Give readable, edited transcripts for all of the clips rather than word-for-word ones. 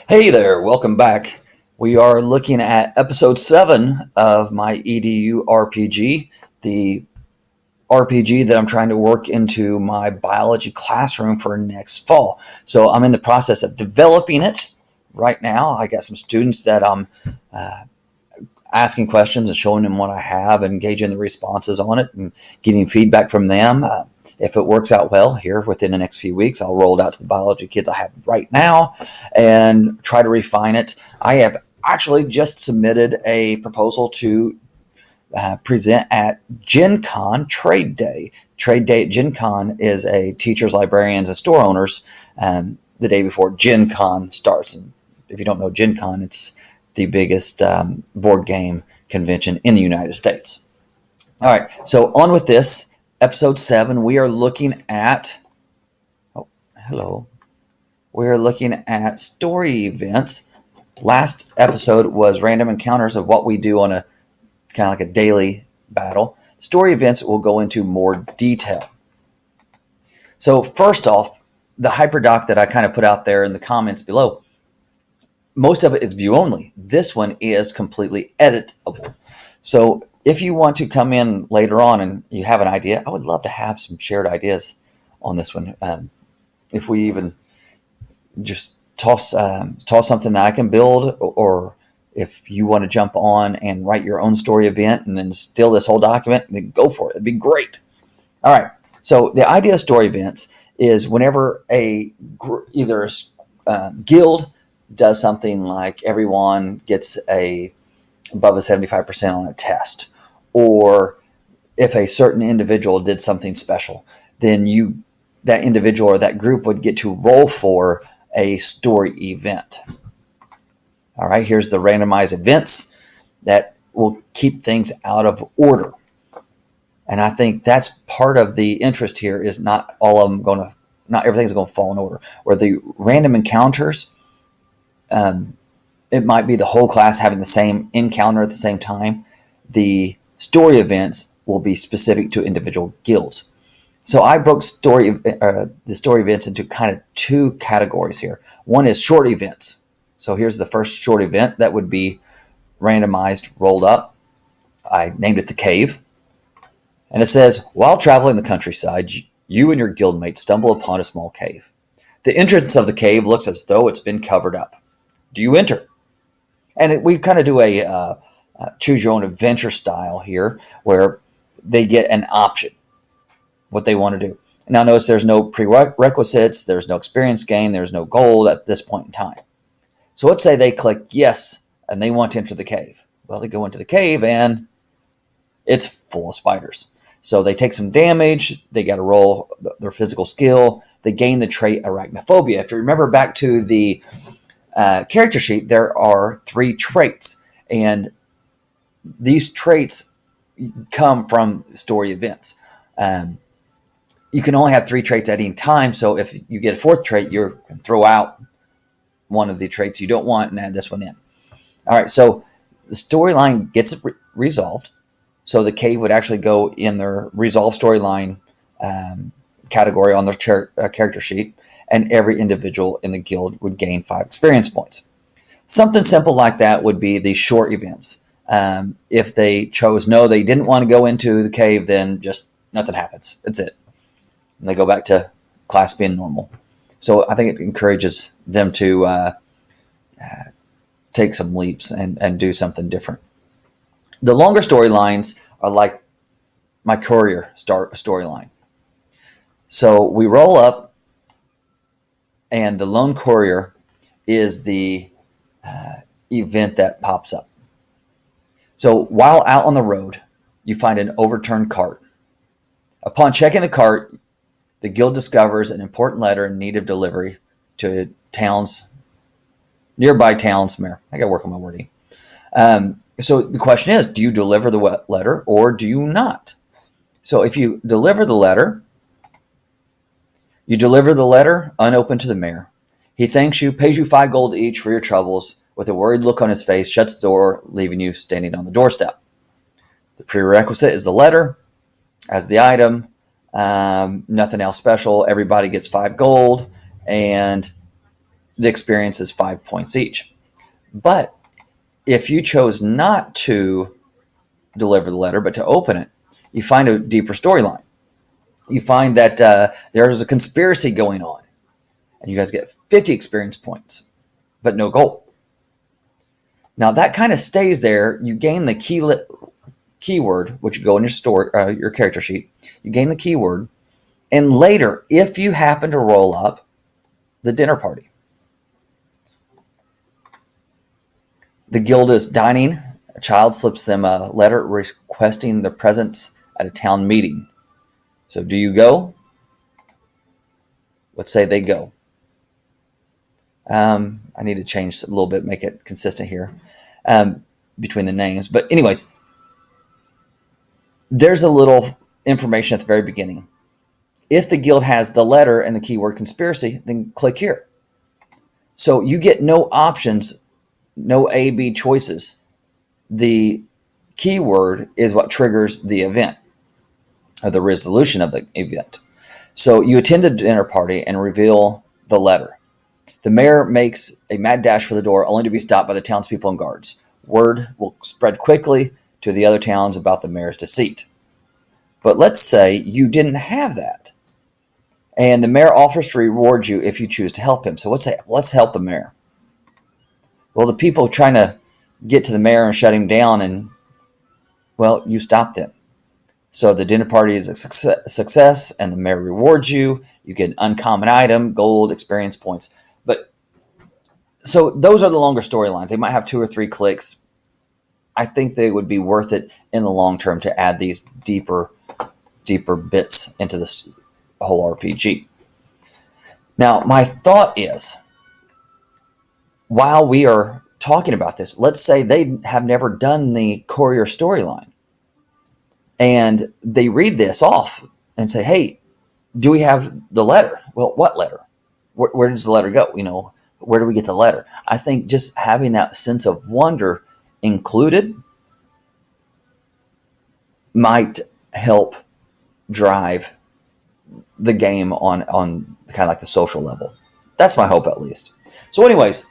Hey there, welcome back. We are looking at episode 7 of my EDU RPG, the RPG that I'm trying to work into my biology classroom for next fall. So I'm in the process of developing it right now. I got some students that I'm asking questions and showing them what I have and gauging the responses on it and getting feedback from them. If it works out well here within the next few weeks, I'll roll it out to the biology kids I have right now and try to refine it. I have actually just submitted a proposal to present at Gen Con Trade Day. Trade Day at Gen Con is a teachers, librarians, and store owners the day before Gen Con starts. And if you don't know Gen Con, it's the biggest board game convention in the United States. All right, so on with this. Episode 7, we are looking at, we are looking at story events. Last episode was random encounters of what we do on a kind of like a daily battle. Story events will go into more detail. So first off, the hyperdoc that I kind of put out there in the comments below, most of it is view only. This one is completely editable. So if you want to come in later on and you have an idea, I would love to have some shared ideas on this one. If we even just toss something that I can build, or if you want to jump on and write your own story event and then steal this whole document, then go for it. It'd be great. All right. So the idea of story events is whenever either a guild does something like everyone gets above a 75% on a test, or if a certain individual did something special, then that individual or that group would get to roll for a story event. All right, here's the randomized events that will keep things out of order. And I think that's part of the interest here, is not everything's going to fall in order. Where the random encounters, it might be the whole class having the same encounter at the same time. The story events will be specific to individual guilds. So I broke the story events into kind of two categories here. One is short events. So here's the first short event that would be randomized, rolled up. I named it The Cave. And it says, while traveling the countryside, you and your guildmates stumble upon a small cave. The entrance of the cave looks as though it's been covered up. Do you enter? And we kind of do a choose your own adventure style here, where they get an option, what they want to do. Now notice there's no prerequisites, there's no experience gain, there's no gold at this point in time. So let's say they click yes and they want to enter the cave. Well, they go into the cave and it's full of spiders. So they take some damage, they got to roll their physical skill, they gain the trait arachnophobia. If you remember back to the character sheet, there are 3 traits, and these traits come from story events. You can only have 3 traits at any time, so if you get a 4th trait, you can throw out one of the traits you don't want and add this one in. All right, so the storyline gets resolved. So the cave would actually go in their resolve storyline category on their character sheet, and every individual in the guild would gain 5 experience points. Something simple like that would be the short events. If they chose no, they didn't want to go into the cave, then just nothing happens. That's it. And they go back to class being normal. So I think it encourages them to take some leaps and do something different. The longer storylines are like my Courier storyline. So we roll up, and the lone courier is the event that pops up. So while out on the road, you find an overturned cart. Upon checking the cart, the guild discovers an important letter in need of delivery to nearby towns. I got to work on my wording. So the question is, do you deliver the letter or do you not? So if you deliver the letter unopened to the mayor. He thanks you, pays you 5 gold each for your troubles. With a worried look on his face, shuts the door, leaving you standing on the doorstep. The prerequisite is the letter as the item. Nothing else special. Everybody gets 5 gold, and the experience is 5 points each. But if you chose not to deliver the letter, but to open it, you find a deeper storyline. You find that there's a conspiracy going on, and you guys get 50 experience points, but no gold. Now that kind of stays there. You gain the keyword, which you go in your character sheet. You gain the keyword, and later, if you happen to roll up the dinner party, the guild is dining. A child slips them a letter requesting their presence at a town meeting. So do you go? Let's say they go. I need to change a little bit, make it consistent here between the names. But anyways, there's a little information at the very beginning. If the guild has the letter and the keyword conspiracy, then click here. So you get no options, no A, B choices. The keyword is what triggers the event, or the resolution of the event. So you attend the dinner party and reveal the letter. The mayor makes a mad dash for the door, only to be stopped by the townspeople and guards. Word will spread quickly to the other towns about the mayor's deceit. But let's say you didn't have that, and the mayor offers to reward you if you choose to help him. So let's help the mayor. Well, the people trying to get to the mayor and shut him down, and, well, you stop them. So the dinner party is a success, and the mayor rewards you. You get an uncommon item, gold, experience points. But so those are the longer storylines. They might have 2 or 3 clicks. I think they would be worth it in the long term to add these deeper bits into this whole RPG. Now, my thought is, while we are talking about this, let's say they have never done the Courier Storyline, and they read this off and say, hey, do we have the letter? Well, what letter? Where does the letter go? Where do we get the letter? I think just having that sense of wonder included might help drive the game on kind of like the social level. That's my hope, at least. So anyways,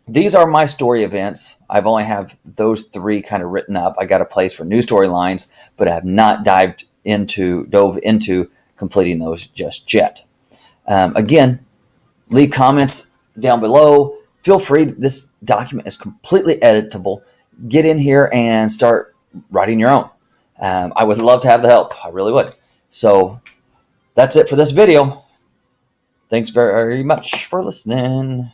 these are my story events. I've only have those 3 kind of written up. I got a place for new storylines, but I have not dove into completing those just yet. Again, leave comments down below. Feel free. This document is completely editable. Get in here and start writing your own. I would love to have the help. I really would. So that's it for this video. Thanks very much for listening.